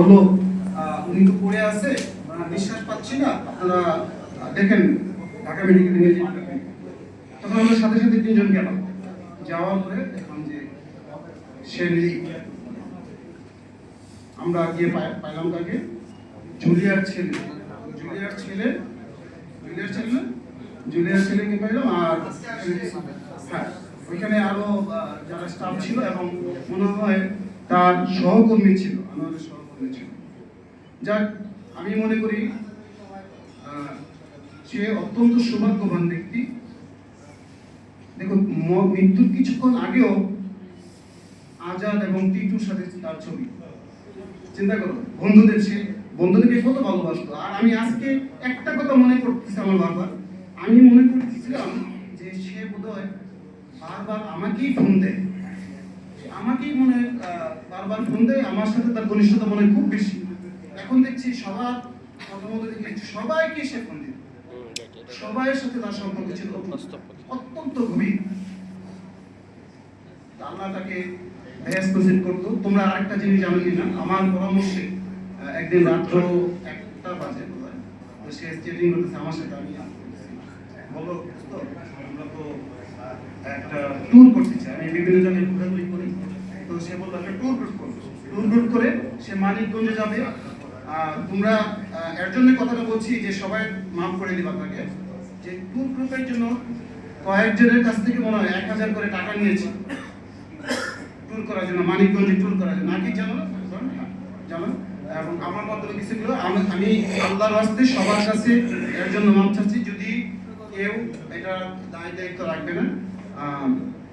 বললো উনি তো পড়ে আছে, নিঃশ্বাস পাচ্ছি না, আপনারা দেখেন ঢাকা মেডিকেল নিয়ে যেতে হবে। তখন আমরা সাথে সাথে তিনজন গেলাম, যাওয়ার পরে দেখলাম যে সে নেই। আমরা গিয়ে পাইলাম তাকে, জুলিয়ার ছেলে জুলিয়ার ছেলে জুলিয়ার ছেলে না? জুলিয়ার ছেলেকে পাইলাম। আর হ্যাঁ, ওইখানে আরো যারা স্টাফ ছিল এবং মনে হয় তার সহকর্মী ছিল, আমাদের সহকর্মী ছিল। যাক, আমি মনে করি সে অত্যন্ত সৌভাগ্যবান ব্যক্তি। দেখুন, মৃত্যুর কিছুক্ষণ আগেও আজাদ এবং টিটুর সাথে তার ছবি। চিন্তা করো, বন্ধুদেরকে কত ভালোবাসতো। আর আমি আজকে একটা কথা মনে করতেছি আমার বারবার, আমি মনে করতেছিলাম যে সে বোধহয় বারবার আমাকেই ফোন দেয়, বারবার ফোন দেয়। আমার সাথে তার ঘনিষ্ঠতা মনে খুব বেশি। এখন দেখছি সবার কথা মতো দেখছি সবাইকে সে ফোন দিত, সবাইয়ের সাথে তার সম্পর্ক ছিল অত্যন্ত গভীর। আল্লাহ তাকে বেহেশত নসিব করতো। তোমরা আরেকটা জিনিস জানো কিনা, আমার পরামর্শে একদিন রাত্র 1টা বাজে তো সে চ্যাটিং করতেছে আমার সাথে। আমি বলো তো, আমরা তো একটা ট্যুর করতে চাই, আমি বিভিন্ন জায়গায় ঘোরাঘুরি করি। তো সে বললো একটা ট্যুর করে সে মানিকগঞ্জে যাবে। তোমরা এর জন্য কথাটা বলছি যে সবাই মাফ করে দিবা তাকে, যে ট্যুর গ্রুপের জন্য কয়েকজনের কাছ থেকে মনে হয় 1000 করে টাকা নিয়েছি ট্যুর করার জন্য, মানিকগঞ্জে ট্যুর করার জন্য। নাকি জানো জানো? এবং আমার মাধ্যমে কিছুগুলো আমি আল্লাহর রাস্তায় সবার কাছে এর জন্য মাপ চাচ্ছি। যদি কেউ এটা দায়িত্ব রাখবে না,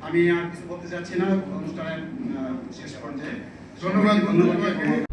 আমি আর কিছু বলতে চাচ্ছি না অনুষ্ঠানের শেষ পর্যায়ে। ধন্যবাদ।